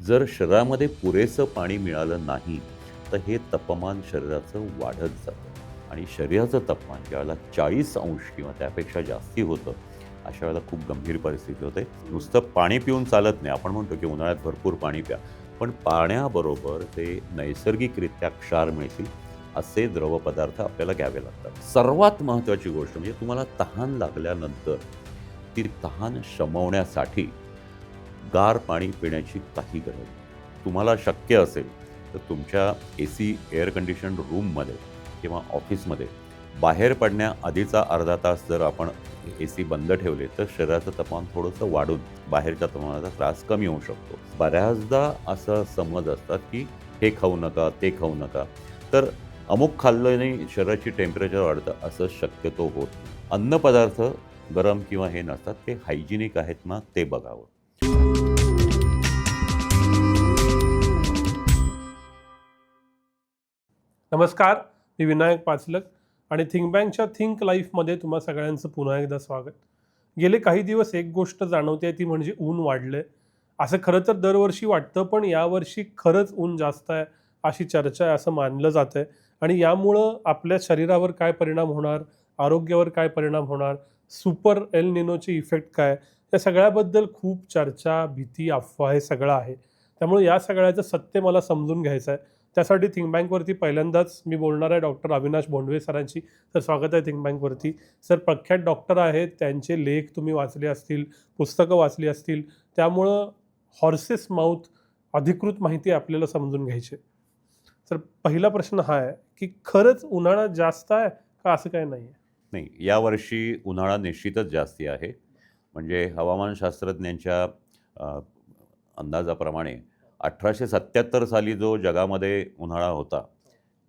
जर शरीरामध्ये पुरेसं पाणी मिळालं नाही, तर हे तापमान शरीराचं वाढत जातं आणि शरीराचं तापमान ज्यावेळेला 40° किंवा त्यापेक्षा जास्ती होतं, अशा वेळेला खूप गंभीर परिस्थिती होते. नुसतं पाणी पिऊन चालत नाही. आपण म्हणतो की उन्हाळ्यात भरपूर पाणी प्या. पण पाण्याबरोबर ते नैसर्गिकरित्या क्षार मिळतील असे द्रवपदार्थ आपल्याला घ्यावे लागतात. सर्वात महत्त्वाची गोष्ट म्हणजे तुम्हाला तहान लागल्यानंतर ती तहान शमवण्यासाठी गार पाणी पिण्याची काही गरज नाही. तुम्हाला शक्य असेल तर तुमच्या AC एअर कंडिशन्ड रूममध्ये किंवा ऑफिसमध्ये बाहेर पडण्याआधीचा अर्धा तास जर आपण AC बंद ठेवले तर शरीराचं तापमान थोडंसं वाढून बाहेरच्या तापमानाचा त्रास कमी होऊ शकतो. बऱ्याचदा असं समज असतात की हे खाऊ नका, ते खाऊ नका. तर अमुक खाल्ल्याने शरीराची टेम्परेचर वाढतं असं शक्यतो होत नाही. अन्नपदार्थ गरम किंवा हे नसतात, ते हायजिनिक आहेत ना ते बघावं. नमस्कार, मी विनायक पाचलक आणि थिंक बँकच्या थिंक लाईफमध्ये तुम्हा सगळ्यांचं पुन्हा एकदा स्वागत. गेले काही दिवस एक गोष्ट जाणवते ती म्हणजे ऊन वाढलं आहे. असं खरं तर दरवर्षी वाटतं, पण यावर्षी खरंच ऊन जास्त आहे अशी चर्चा आहे असं मानलं जातं आहे. आणि यामुळं आपल्या शरीरावर काय परिणाम होणार, आरोग्यावर काय परिणाम होणार, सुपर एल निनोचे इफेक्ट काय, या सगळ्याबद्दल खूप चर्चा, भीती, अफवा हे सगळं आहे. त्यामुळे या सगळ्याचं सत्य मला समजून घ्यायचं आहे. त्यासाठी थिंक बँकवरती पहिल्यांदाच मी बोलणार आहे डॉक्टर अविनाश भोंडवे सरांची. तर स्वागत आहे थिंक बँकवरती. सर प्रख्यात डॉक्टर आहेत, त्यांचे लेख तुम्ही वाचले असतील, पुस्तकं वाचली असतील, त्यामुळं हॉर्सेस माउथ अधिकृत माहिती आपल्याला समजून घ्यायची आहे. तर पहिला प्रश्न हा आहे की खरंच उन्हाळा जास्त आहे का असं काही नाही आहे? नाही, यावर्षी उन्हाळा निश्चितच जास्ती आहे. म्हणजे हवामानशास्त्रज्ञांच्या अ, अंदाजाप्रमाणे 1877 साली जो जगामध्ये उन्हाळा होता,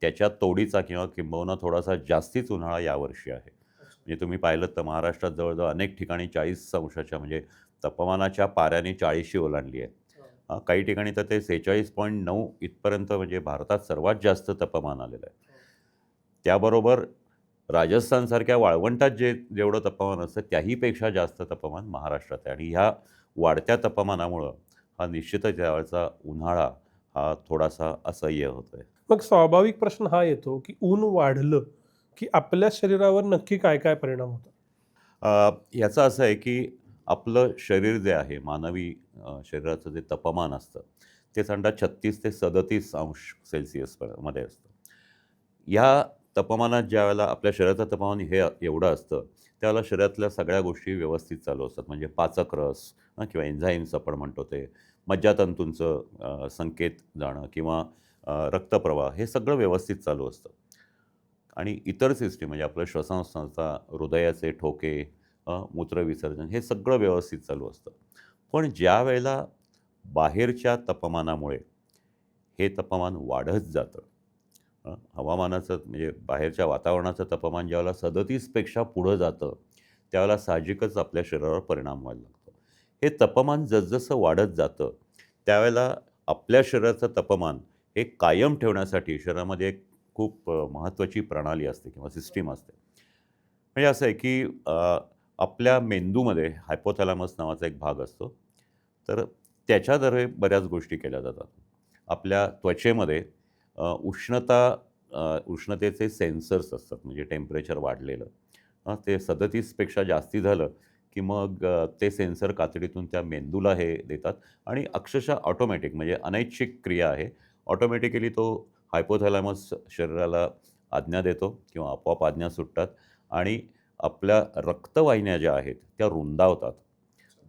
त्याच्या तोडीचा किंवा किंबहुना थोडासा जास्तीच उन्हाळा यावर्षी आहे. म्हणजे तुम्ही पाहिलंत तर महाराष्ट्रात जवळ-जवळ अनेक ठिकाणी 40° म्हणजे तापमानाच्या पाऱ्याने 40शी ओलांडली आहे. काही ठिकाणी तर ते 46.9 इथपर्यंत म्हणजे भारतात सर्वात जास्त तापमान आलेलं आहे. त्याबरोबर राजस्थानसारख्या वाळवंटात जेवढं तापमान असतं त्याहीपेक्षा जास्त तापमान महाराष्ट्रात आहे आणि ह्या वाढत्या तापमानामुळं हा निश्चितच यावेळचा उन्हाळा हा थोडासा असह्य होतोय. मग स्वाभाविक प्रश्न हा येतो की ऊन वाढलं की आपल्या शरीरावर नक्की काय काय परिणाम होतात? याचं असं आहे की आपलं शरीर जे आहे मानवी शरीराचं जे तापमान असतं ते साधारणतः 36 ते 37 अंश मध्ये असतं. ह्या तापमानात ज्यावेळेला आपल्या शरीराचं तापमान हे एवढं असतं, त्यावेळेला शरीरातल्या सगळ्या गोष्टी व्यवस्थित चालू असतात. म्हणजे पाचक रस किंवा एन्झाईम्स आपण म्हणतो ते, मज्जातंतूंचं संकेत जाणं किंवा रक्तप्रवाह हे सगळं व्यवस्थित चालू असतं. आणि इतर सिस्टीम म्हणजे आपलं श्वसनसंस्था, हृदयाचे ठोके, मूत्रविसर्जन हे सगळं व्यवस्थित चालू असतं. पण ज्यावेळेला बाहेरच्या तापमानामुळे हे तापमान वाढत जातं. हवामानाचं म्हणजे बाहेरच्या वातावरणाचं तापमान ज्यावेळेला 37 पेक्षा पुढं जातं, त्यावेळेला साहजिकच आपल्या शरीरावर परिणाम व्हायला लागतो. हे तापमान जसजसं वाढत जातं, त्यावेळेला आपल्या शरीराचं तापमान हे कायम ठेवण्यासाठी शरीरामध्ये एक खूप महत्त्वाची प्रणाली असते किंवा सिस्टीम असते. म्हणजे असं आहे की आपल्या मेंदूमध्ये हायपोथॅलॅमस नावाचा एक भाग असतो. तर त्याच्याद्वारे बऱ्याच गोष्टी केल्या जातात. आपल्या त्वचेमध्ये उष्णतेचे सेन्सर्स असतात म्हणजे टेम्परेचर वाढलेलं. ते 37 पेक्षा जास्ती झालं, की मग ते सेन्सर कातडीतून त्या मेंदूला हे देतात आणि अक्षरशः ऑटोमॅटिक म्हणजे अनैच्छिक क्रिया आहे. ऑटोमॅटिकली तो हायपोथॅलॅमस शरीराला आज्ञा देतो किंवा आपोआप आज्ञा सुटतात आणि आपल्या रक्तवाहिन्या ज्या आहेत त्या रुंदावतात.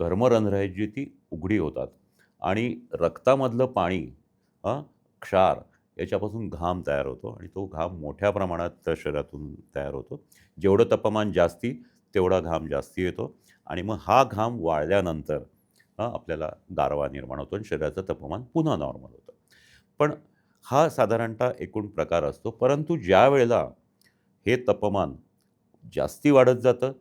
घर्मरंध्र आहेत जी ती उघडी होतात आणि रक्तामधलं पाणी क्षार याच्यापासून घाम तयार होतो आणि तो घाम मोठ्या प्रमाणात शरीरातून तयार होतो. जेवढं तापमान जास्ती तेवढा घाम जास्ती येतो आणि मग हा घाम वाळल्यानंतर आपल्याला गारवा निर्माण होतो आणि शरीराचं तापमान पुन्हा नॉर्मल होतं. पण हा साधारणतः एकूण प्रकार असतो. परंतु ज्यावेळेला हे तापमान जास्ती वाढत जातं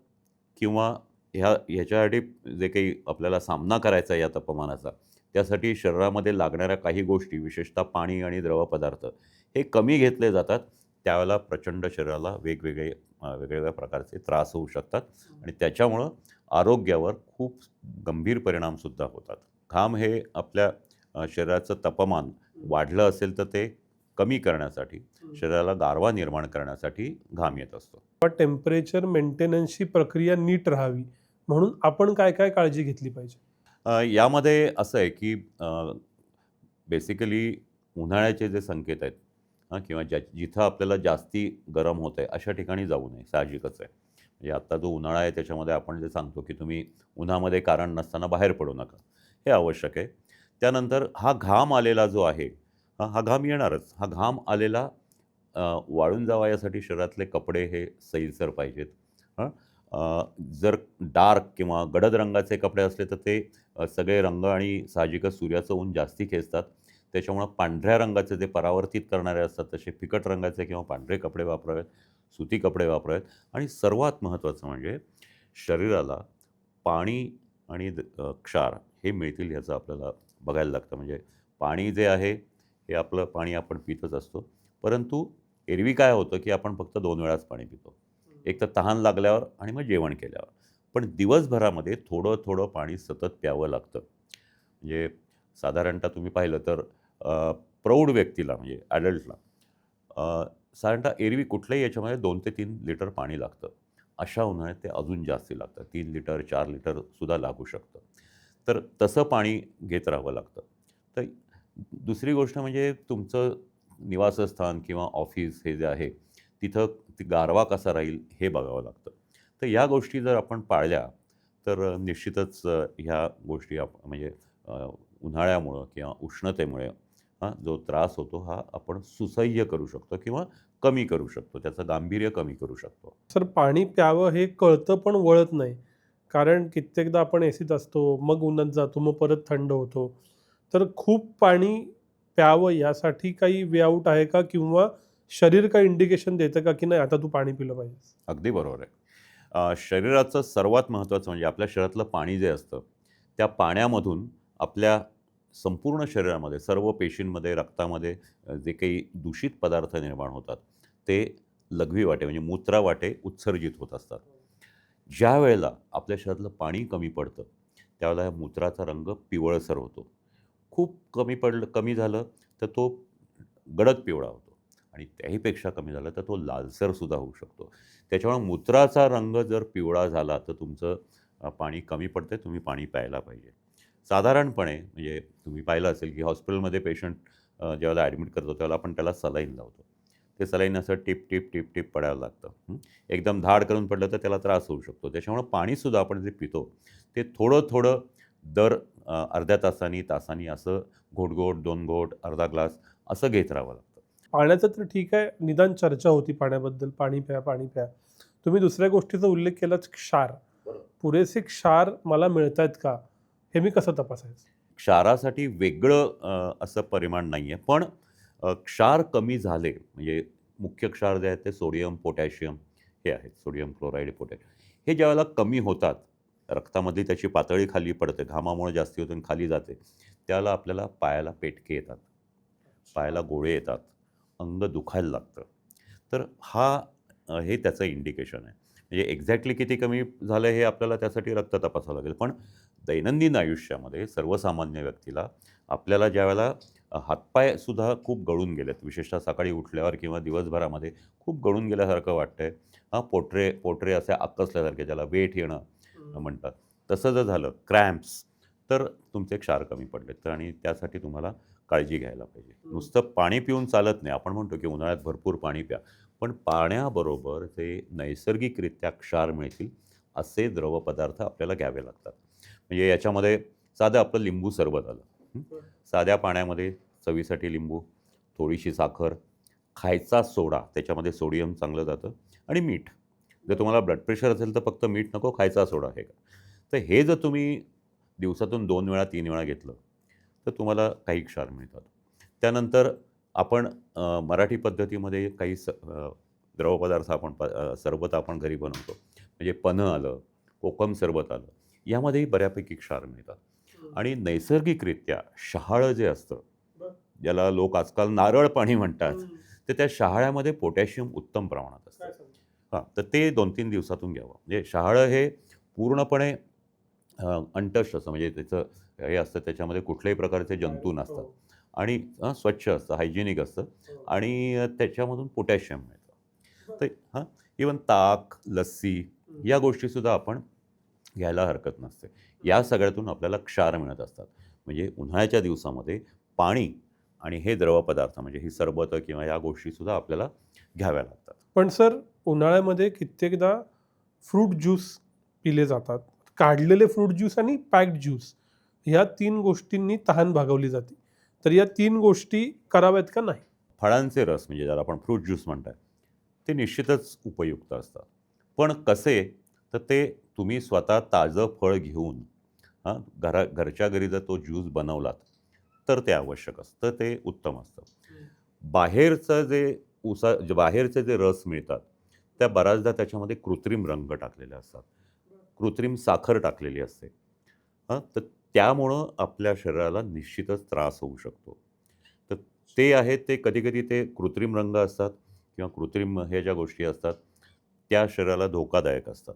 किंवा ह्याच्यासाठी जे काही आपल्याला सामना करायचा आहे या तापमानाचा, त्यासाठी शरीरामध्ये लागणाऱ्या काही गोष्टी विशेषतः पाणी आणि द्रवपदार्थ हे कमी घेतले जातात. त्यावेळेला प्रचंड शरीराला वेगवेगळ्या प्रकारचे त्रास होऊ शकतात आणि त्याच्यामुळं आरोग्यावर खूप गंभीर परिणामसुद्धा होतात. घाम हे आपल्या शरीराचं तापमान वाढलं असेल तर ते कमी करण्यासाठी, शरीराला गारवा निर्माण करण्यासाठी घाम येत असतो. टेम्परेचर मेंटेनन्सची प्रक्रिया नीट राहावी म्हणून आपण काय काय काळजी घेतली पाहिजे? यामध्ये असं आहे की बेसिकली उन्हाळ्याचे जे संकेत आहेत किंवा जिथं आपल्याला जास्ती गरम होत आहे अशा ठिकाणी जाऊ नये, साहजिकच आहे. म्हणजे आत्ता जो उन्हाळा आहे त्याच्यामध्ये आपण जे सांगतो की तुम्ही उन्हामध्ये कारण नसताना बाहेर पडू नका, हे आवश्यक आहे. त्यानंतर हा घाम आलेला जो आहे, हा घाम येणारच. हा घाम आलेला वाळून जावा यासाठी शरीरातले कपडे हे सैलसर पाहिजेत. हं. जर डार्क किंवा गडद रंगाचे कपडे असले तर ते सगळे रंग आणि साहजिकच सूर्याचं ऊन जास्ती खेचतात. त्याच्यामुळं पांढऱ्या रंगाचे जे परावर्तित करणारे असतात तसे फिकट रंगाचे किंवा पांढरे कपडे वापरावेत, सुती कपडे वापरावेत आणि सर्वात महत्त्वाचं म्हणजे शरीराला पाणी आणि क्षार हे मिळतील याचं आपल्याला बघायला लागतं. म्हणजे पाणी जे आहे हे आपलं पाणी आपण पितच असतो. परंतु एरवी काय होतं की आपण फक्त 2 वेळाच पाणी पितो. एक तर तहान लागल्यावर आणि मग जेवण केल्यावर. पण दिवसभरामध्ये थोडं-थोडं पाणी सतत प्यावं लागतं. म्हणजे साधारणतः तुम्ही पाहिलं तर प्रौढ व्यक्तीला म्हणजे ॲडल्टला साधारणतः एरवी कुठल्याही याच्यामध्ये 2 ते 3 लिटर पाणी लागतं. अशा उन्हाळ्यात ते अजून जास्ती लागतं. 3 लिटर, 4 लिटरसुद्धा लागू शकतं. तर तसं पाणी घेत राहावं लागतं. तर दुसरी गोष्ट म्हणजे तुमचं निवासस्थान किंवा ऑफिस हे जे आहे, तिथं गारवा कसा राहील हे बघावं लागतं. तर या गोष्टी जर आपण पाळल्या, तर निश्चितच ह्या गोष्टी म्हणजे उन्हाळ्यामुळं किंवा उष्णतेमुळे जो त्रास होतो हा आपण सुसह्य करू शकतो किंवा कमी करू शकतो. त्याचं गांभीर्य कमी करू शकतो. सर, पाणी प्यावं हे कळतं पण वळत नाही. कारण कित्येकदा आपण एसीत असतो, मग उन्हात जातो, मग परत थंड होतो. तर खूप पाणी प्यावं यासाठी काही वे आउट आहे का? किंवा शरीर काही इंडिकेशन देतं का, की नाही आता तू पाणी पिलं पाहिजेस? अगदी बरोबर आहे. शरीराचं सर्वात महत्त्वाचं म्हणजे आपल्या शरीरातलं पाणी जे असतं, त्या पाण्यामधून आपल्या संपूर्ण शरीरामध्ये, सर्व पेशींमध्ये, रक्तामध्ये जे काही दूषित पदार्थ निर्माण होतात, ते लघवी वाटे म्हणजे मूत्रावाटे उत्सर्जित होत असतात. ज्यावेळेला आपल्या शरीरातलं पाणी कमी पडतं, त्यावेळेला मूत्राचा रंग पिवळसर होतो. खूप कमी झालं तर तो गडद पिवळा होतो आणि त्याहीपेक्षा कमी झालं तर तो लालसरसुद्धा होऊ शकतो. त्याच्यामुळे मूत्राचा रंग जर पिवळा झाला तर तुमचं पाणी कमी पडतं, तुम्ही पाणी प्यायला पाहिजे. साधारणपणे म्हणजे तुम्ही पाहिलं असेल की हॉस्पिटलमध्ये पेशंट ज्यावेळेला ॲडमिट करतो त्यावेळेला आपण त्याला सलाईन लावतो. ते सलाईन असं टिप, टिप, टिप, टिप पडायला लागतं. एकदम धाड करून पडलं तर त्याला त्रास होऊ शकतो. त्याच्यामुळं पाणीसुद्धा आपण जे पितो ते थोडं-थोडं दर अर्ध्या तासानी, तासानी असं घोट-घोट, 2 घोट, अर्धा ग्लास असं घेत राहावं लागतं. पाण्याचं तर ठीक आहे, निदान चर्चा होती पाण्याबद्दल, पाणी प्या, पाणी प्या. तुम्ही दुसऱ्या गोष्टीचा उल्लेख केलाच क्षार. पुरेसे क्षार मला मिळतायत का? हे मी कसं तपासायचं? क्षारासाठी वेगळं असं परिमाण नाही आहे. पण क्षार कमी झाले म्हणजे मुख्य क्षार जे आहेत ते सोडियम, पोटॅशियम हे आहेत. Sodium chloride, potassium. हे ज्यावेळेला कमी होतात, रक्तामधली त्याची पातळी खाली पडते, घामामुळे जास्ती होते आणि खाली जाते, त्यावेळेला आपल्याला पायाला पेटके येतात, पायाला गोळे येतात, अंग दुखायला लागतं. तर हे त्याचं इंडिकेशन आहे. म्हणजे एक्झॅक्टली किती कमी झालं हे आपल्याला त्यासाठी रक्त तपासावं लागेल. पण दैनंदिन आयुष्यामध्ये सर्वसामान्य व्यक्तीला आपल्याला ज्यावेळेला हातपायसुद्धा खूप गळून गेलेत, विशेषतः सकाळी उठल्यावर किंवा दिवसभरामध्ये खूप गळून गेल्यासारखं वाटतंय. पोटरे पोटरे असे आकसल्यासारखे ज्याला वेट येणं म्हणतात. तसं जर झालं क्रॅम्प्स तर तुमचे क्षार कमी पडलेत तर आणि त्यासाठी तुम्हाला काळजी घ्यायला पाहिजे. नुसतं पाणी पिऊन चालत नाही. आपण म्हणतो की उन्हाळ्यात भरपूर पाणी प्या. पण पाण्याबरोबर ते नैसर्गिकरित्या क्षार मिळतील असे द्रवपदार्थ आपल्याला घ्यावे लागतात. म्हणजे याच्यामध्ये साधं आपलं लिंबू सरबत आलं. हं. साध्या पाण्यामध्ये चवीसाठी लिंबू, थोडीशी साखर, खायचा सोडा, त्याच्यामध्ये सोडियम चांगलं जातं आणि मीठ. जर तुम्हाला ब्लड प्रेशर असेल तर फक्त मीठ नको, खायचा सोडा हे. तर हे जर तुम्ही दिवसातून 2 वेळा, 3 वेळा घेतलं, तर तुम्हाला काही क्षार मिळतात. त्यानंतर आपण मराठी पद्धतीमध्ये काही द्रवपदार्थ आपण सरबत आपण घरी बनवतो. म्हणजे पन्हं आलं, कोकम सरबत आलं. यामध्येही बऱ्यापैकी क्षार मिळतात. आणि नैसर्गिकरित्या शहाळं जे असतं, ज्याला लोक आजकाल नारळ पाणी म्हणतात, तर त्या शहाळ्यामध्ये पोटॅशियम उत्तम प्रमाणात असतं. तर ते 2-3 दिवसातून घ्यावं. म्हणजे शहाळं हे पूर्णपणे अनटच्ड असतं, म्हणजे त्याचं हे असतं, त्याच्यामध्ये कुठल्याही प्रकारचे जंतू नसतात हो, आणि स्वच्छ असतं, हायजेनिक असतं हो. आणि त्याच्यामधून पोटॅशियम मिळतं. तर बरं. इवन ताक, लस्सी हं, या गोष्टीसुद्धा आपण घ्यायला हरकत नसते. या हं. सगळ्यातून आपल्याला क्षार मिळत असतात. म्हणजे उन्हाळ्याच्या दिवसामध्ये पाणी आणि हे द्रव पदार्थ म्हणजे ही सरबतं किंवा या गोष्टीसुद्धा आपल्याला घ्याव्या लागतात. पण सर, उन्हाळ्यामध्ये कित्येकदा फ्रूट ज्यूस पिले जातात. काढलेले फ्रूट ज्यूस आणि पॅक्ड ज्यूस ह्या 3 गोष्टींनी तहान भागवली जाते. तर या 3 गोष्टी कराव्यात का नाही? फळांचे रस म्हणजे ज्याला आपण फ्रूट ज्यूस म्हणताय, ते निश्चितच उपयुक्त असतात. पण कसे, तर ते तुम्ही स्वतः ताजं फळ घेऊन घरच्या घरी जर तो ज्यूस बनवलात, तर ते आवश्यक असतं. ते उत्तम असतं. बाहेरचं जे बाहेरचे जे रस मिळतात, त्या बऱ्याचदा त्याच्यामध्ये कृत्रिम रंग टाकलेले असतात. कृत्रिम साखर टाकलेली असते. तर त्यामुळं आपल्या शरीराला निश्चितच त्रास होऊ शकतो. तर ते आहेत, ते कधी-कधी ते कृत्रिम रंग असतात किंवा कृत्रिम हे ज्या गोष्टी असतात, त्या शरीराला धोकादायक असतात.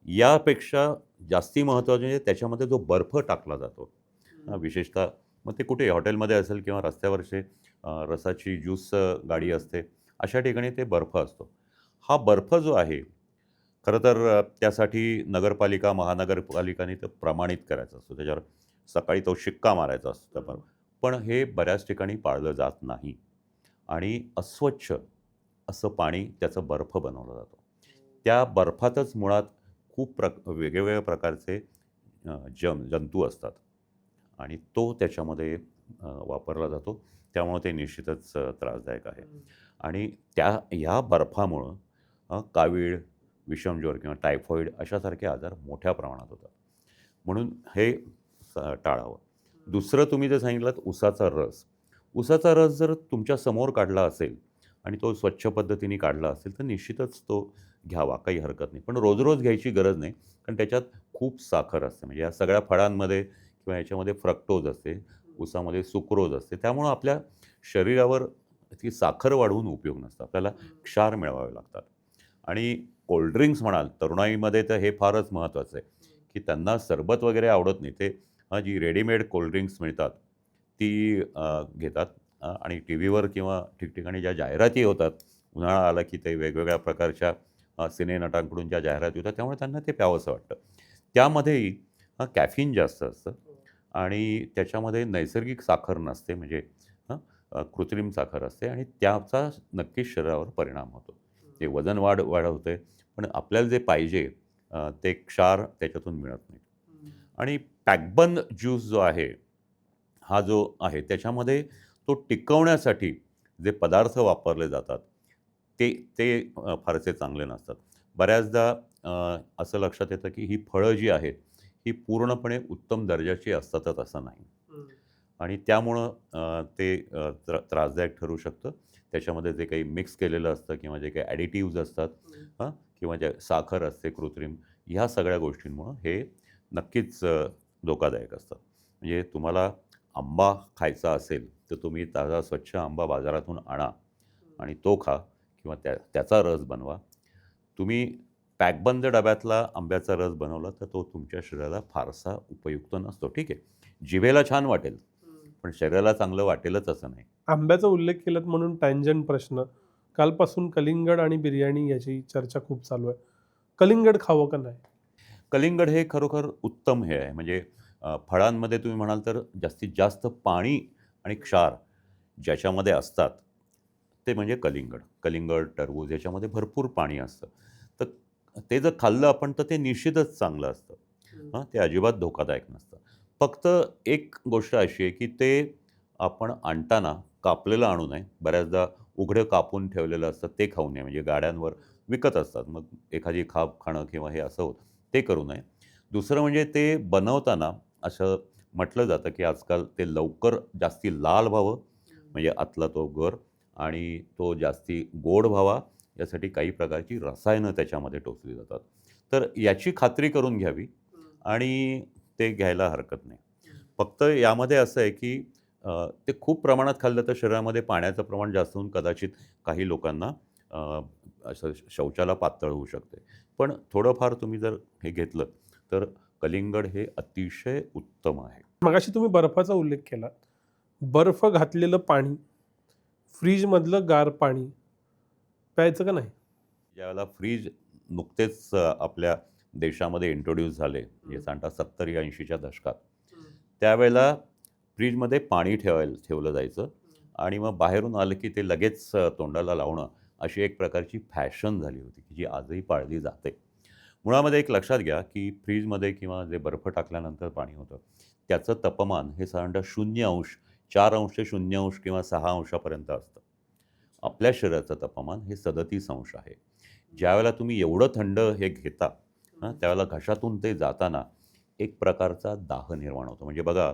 यापेक्षा जास्ती महत्त्वाचं म्हणजे त्याच्यामध्ये जो बर्फ टाकला जातो, विशेषतः मग ते कुठे हॉटेलमध्ये असेल किंवा रस्त्यावरचे रसाची ज्यूस गाडी असते, अशा ठिकाणी ते बर्फ असतो. हा बर्फ जो आहे, खरं तर त्यासाठी नगरपालिका, महानगरपालिकांनी ते प्रमाणित करायचं असतं. त्याच्यावर सकाळी तो शिक्का मारायचा असतो त्या बर्फ. पण हे बऱ्याच ठिकाणी पाळलं जात नाही आणि अस्वच्छ असं पाणी त्याचा बर्फ बनवला जातो. त्या बर्फातच मुळात खूप वेगवेगळ्या प्रकारचे जंतू असतात आणि तो त्याच्यामध्ये वापरला जातो. त्यामुळं ते निश्चितच त्रासदायक आहे. आणि ह्या बर्फामुळं कावीळ, विषमज्वर किंवा टायफॉईड अशासारखे आजार मोठ्या प्रमाणात होतात. म्हणून हे टाळावं. दुसरं तुम्ही जे सांगितलंत उसाचा रस. उसाचा रस जर तुमच्या समोर काढला असेल आणि तो स्वच्छ पद्धतीने काढला असेल, तर निश्चितच तो घ्यावा, काही हरकत नाही. पण रोज-रोज घ्यायची गरज नाही, कारण त्याच्यात खूप साखर असते. म्हणजे या सगळ्या फळांमध्ये किंवा याच्यामध्ये फ्रक्टोज असते, उसामध्ये सुक्रोज असते. त्यामुळं आपल्या शरीरावर ती साखर वाढवून उपयोग नसतो. आपल्याला क्षार मिळवावे लागतात. आणि कोल्ड्रिंक्स म्हणाल, तरुणाईमध्ये तर हे फारच महत्त्वाचं आहे, की त्यांना सरबत वगैरे आवडत नाही. ते जी रेडीमेड कोल्ड्रिंक्स मिळतात, ती घेतात आणि टीव्हीवर किंवा ठिकठिकाणी ज्या जाहिराती होतात, उन्हाळा आला की ते वेगवेगळ्या प्रकारच्या सिनेनटांकडून ज्या जाहिराती होतात, त्यामुळे त्यांना ते प्यावंसं वाटतं. त्यामध्येही कॅफीन जास्त असतं आणि त्याच्यामध्ये नैसर्गिक साखर नसते, म्हणजे हं, कृत्रिम साखर असते आणि त्याचा नक्कीच शरीरावर परिणाम होतो. ते वजन वाढवते, पण आपल्याला जे पाहिजे ते क्षार त्याच्यातून मिळत नाही. आणि पॅकबंद ज्यूस जो आहे, हा जो आहे त्याच्यामध्ये तो टिकवण्यासाठी जे पदार्थ वापरले जातात, ते ते फारसे चांगले नसतात. बऱ्याचदा असं लक्षात येतं, की ही फळं जी आहेत, ही पूर्णपणे उत्तम दर्जाची असतातच असं नाही. आणि त्यामुळं ते त्रासदायक ठरू शकतं. त्याच्यामध्ये जे काही मिक्स केलेलं असतं किंवा जे काही ॲडिटिव्हज असतात किंवा जे साखर असते कृत्रिम, ह्या सगळ्या गोष्टींमुळं हे नक्कीच धोकादायक असतं. म्हणजे तुम्हाला आंबा खायचा असेल, तर तुम्ही ताजा स्वच्छ आंबा बाजारातून आणा आणि तो खा किंवा त्याचा रस बनवा. तुम्ही पॅकबंद डब्यातला आंब्याचा रस बनवला, तर तो तुमच्या शरीराला फारसा उपयुक्त नसतो. ठीक आहे, जिभेला छान वाटेल, पण शरीराला चांगलं वाटेलच असं नाही. आंब्याचा उल्लेख केलात म्हणून टँजंट प्रश्न. कालपासून कलिंगड आणि बिर्याणी याची चर्चा खूप चालू आहे. कलिंगड खावं का नाही? कलिंगड हे खरोखर उत्तम हे आहे. म्हणजे फळांमध्ये तुम्ही म्हणाल तर जास्तीत जास्त पाणी आणि क्षार ज्याच्यामध्ये असतात, ते म्हणजे कलिंगड. कलिंगड, टरबूज याच्यामध्ये भरपूर पाणी असतं. तर ते जर खाल्लं आपण तर ते निश्चितच चांगलं असतं. ते अजिबात धोकादायक नसतं. फक्त एक गोष्ट अशी आहे, की ते आपण आणताना कापलेलं आणू नये. बऱ्याचदा उघडं कापून ठेवलेलं असतं ते खाऊ नये. म्हणजे गाड्यांवर विकत असतात. मग एखादी खाप खाणं किंवा हे असं होतं. ते करू नये. दुसरं म्हणजे ते बनवताना असं म्हटलं जातं, की आजकाल ते लवकर जास्ती लाल व्हावं, म्हणजे आतला तो गर आणि तो जास्ती गोड व्हावा, यासाठी काही प्रकारची रसायनं त्याच्यामध्ये टोचली जातात. तर याची खात्री करून घ्यावी आणि ते घ्यायला हरकत नाही. फक्त यामध्ये असं आहे, की ते खूप प्रमाणात खाल्लं तर शरीरामध्ये पाण्याचं प्रमाण जास्त होऊन कदाचित काही लोकांना असं शौचाला पातळ होऊ शकते. पण थोडंफार तुम्ही जर हे घेतलं, तर कलिंगड हे अतिशय उत्तम आहे. मगाशी तुम्ही बर्फाचा उल्लेख केला. बर्फ घातलेलं पाणी, फ्रीजमधलं गार पाणी प्यायचं का नाही? ज्यावेळेला फ्रीज नुकतेच आपल्या देशामध्ये इंट्रोड्यूस झाले, म्हणजे साधारणतः 70-80च्या दशकात, त्यावेळेला फ्रीजमध्ये पाणी ठेवलं जायचं आणि मग बाहेरून आलं की ते लगेच तोंडाला लावणं अशी एक प्रकारची फॅशन झाली होती, की जी आजही पाळली जाते. मुळामध्ये एक लक्षात घ्या, की फ्रीजमध्ये किंवा जे बर्फ टाकल्यानंतर पाणी होतं, त्याचं तापमान हे साधारणतः 0°, 4° ते 0° किंवा 6° असतं. आपल्या शरीराचं तापमान हे 37° आहे. ज्यावेळेला तुम्ही एवढं थंड हे घेता त्यावेळेला घशातून ते जाताना एक प्रकारचा दाह निर्माण होतो. म्हणजे बघा,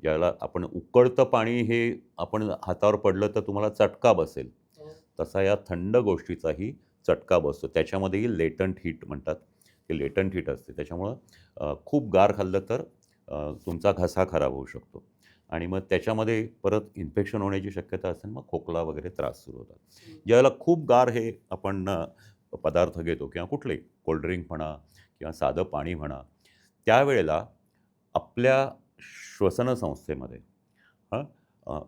ज्यावेळेला आपण उकळतं पाणी हे आपण हातावर पडलं तर तुम्हाला चटका बसेल, तसा या थंड गोष्टीचाही चटका बसतो. त्याच्यामध्येही लेटंट हीट म्हणतात. ते लेटंट हीट असते. त्याच्यामुळं खूप गार खाल्लं तर तुमचा घसा खराब होऊ शकतो आणि मग त्याच्यामध्ये परत इन्फेक्शन होण्याची शक्यता असते. मग खोकला वगैरे त्रास सुरू होतात. ज्यावेळेला खूप गार हे आपण पदार्थ घेतो किंवा कुठलेही कोल्ड्रिंक म्हणा किंवा साधं पाणी म्हणा, त्यावेळेला आपल्या श्वसनसंस्थेमध्ये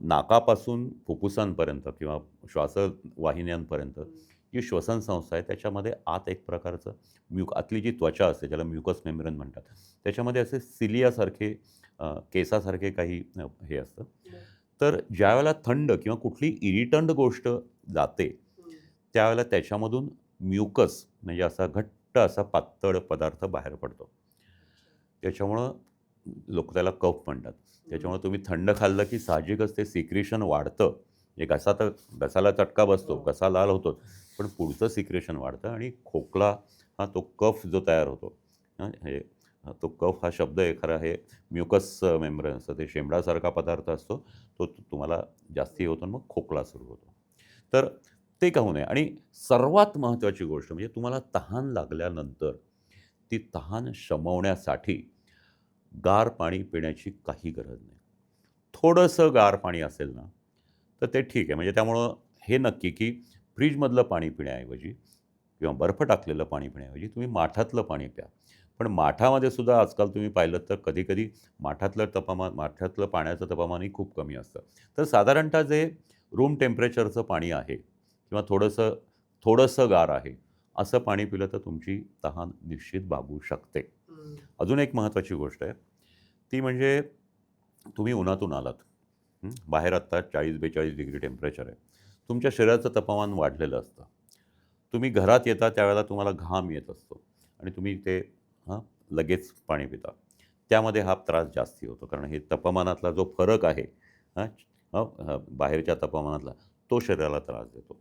नाकापासून फुफ्फुसांपर्यंत किंवा श्वासवाहिन्यांपर्यंत जी श्वसनसंस्था आहे त्याच्यामध्ये आत एक प्रकारचं आतली जी त्वचा असते ज्याला म्युकस मेम्ब्रेन म्हणतात, त्याच्यामध्ये असे सिलियासारखे केसासारखे काही हे असतं. तर ज्यावेळेला थंड किंवा कुठली इरिटंट गोष्ट जाते त्यावेळेला त्याच्यामधून म्युकस म्हणजे असा घट्ट असा पातळ पदार्थ बाहेर पडतो. त्याच्यामुळं लोक त्याला कफ म्हणतात. त्याच्यामुळे तुम्ही थंड खाल्लं की साहजिकच ते सिक्रेशन वाढतं. म्हणजे घसाला चटका बसतो, घसा लाल होतो, पण पुढचं सिक्रेशन वाढतं आणि खोकला हा तो कफ जो तयार होतो, हे तो कफ हा शब्द आहे खरा, हे म्युकस मेम्ब्रेन असतं, ते शेंबडासारखा पदार्थ असतो, तो तुम्हाला जास्ती होतो आणि मग खोकला सुरू होतो. तर ते का होऊ नये. आणि सर्वात महत्त्वाची गोष्ट म्हणजे तुम्हाला तहान लागल्यानंतर ती तहान शमवण्यासाठी गार पाणी पिण्याची काही गरज नाही. थोडंसं गार पाणी असेल ना, तर ते ठीक आहे. म्हणजे त्यामुळं हे नक्की की फ्रीजमधलं पाणी पिण्याऐवजी किंवा बर्फ टाकलेलं पाणी पिण्याऐवजी तुम्ही माठातलं पाणी प्या. पण माठामध्ये सुद्धा आजकाल तुम्ही पाहिलंत तर कधी-कधी माठातलं पाण्याचं तापमानही खूप कमी असतं. तर साधारणतः जे रूम टेम्परेचरचं पाणी आहे किंवा थोडंसं थोडंसं गार आहे, असं पाणी पिलं तर तुमची तहान निश्चित भागू शकते. अजून एक महत्त्वाची गोष्ट आहे, ती म्हणजे तुम्ही उन्हातून आलात. बाहेर आत्ता 40-42 डिग्री टेम्परेचर आहे. तुमच्या शरीराचं तापमान वाढलेलं असतं. तुम्ही घरात येता त्यावेळेला तुम्हाला घाम येत असतो आणि तुम्ही ते लगेच पाणी पिता. त्यामध्ये हा त्रास जास्ती होतो. कारण हे तापमानातला जो फरक आहे बाहेरच्या तापमानातला, तो शरीराला त्रास देतो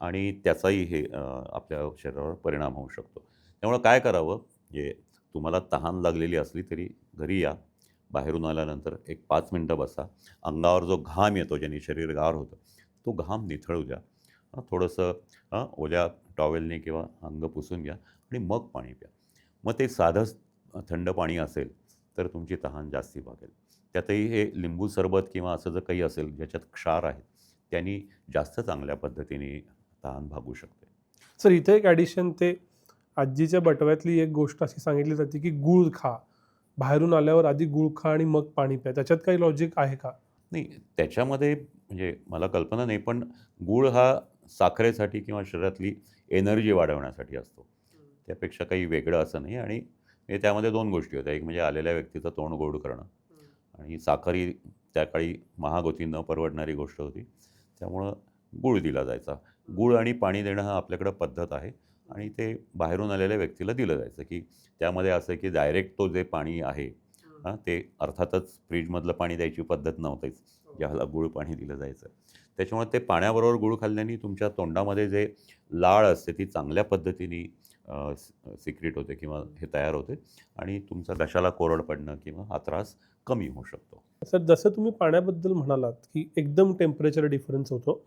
आणि त्याचाही हे आपल्या शरीरावर परिणाम होऊ शकतो. त्यामुळं काय करावं, म्हणजे तुम्हाला तहान लागलेली असली तरी घरी या. बाहेरून आल्यानंतर एक 5 मिनटं बसा. अंगावर जो घाम येतो ज्याने शरीर गार होतं, तो घाम निथळू द्या. थोडंसं ओल्या टॉवेलने किंवा अंग पुसून घ्या आणि मग पाणी प्या. मग ते साधंच थंड पाणी असेल तर तुमची तहान जास्ती भागेल. त्यातही हे लिंबू सरबत किंवा असं जर काही असेल ज्याच्यात क्षार आहेत, त्यांनी जास्त चांगल्या पद्धतीने तहान भागू शकते. सर इथे एक ॲडिशन, ते आजीच्या बटव्यातली एक गोष्ट अशी सांगितली जाते की गूळ खा. बाहेरून आल्यावर आधी गूळ खा आणि मग पाणी प्या. त्याच्यात काही लॉजिक आहे का? नाही, त्याच्यामध्ये म्हणजे मला कल्पना नाही, पण गूळ हा साखरेसाठी किंवा शरीरातली एनर्जी वाढवण्यासाठी असतो. त्यापेक्षा काही वेगळं असं नाही. आणि हे त्यामध्ये 2 गोष्टी होत्या. एक म्हणजे आलेल्या व्यक्तीचं तोंड गोड करणं आणि साखर ही त्या काळी महाग होती, न परवडणारी गोष्ट होती. त्यामुळं गूळ दिला जायचा. गूळ आणि पाणी देणं हा आपल्याकडं पद्धत आहे आणि ते बाहेरून आलेल्या व्यक्तीला दिलं जायचं, की त्यामध्ये असं की डायरेक्ट तो जे पाणी आहे ते अर्थातच फ्रीजमधलं पाणी द्यायची पद्धत नव्हतीच. ज्याला गूळ पाणी दिलं जायचं. त्याच्यामुळे ते पाण्याबरोबर गूळ खाल्ल्याने तुमच्या तोंडामध्ये जे लाळ असते ती चांगल्या पद्धतीने सिक्रेट होते किंवा हे तयार होते आणि तुमचा घशाला कोरड पडणं किंवा हा त्रास कमी होऊ शकतो. सर जसं तुम्ही पाण्याबद्दल म्हणालात की एकदम टेम्परेचर डिफरन्स होतो,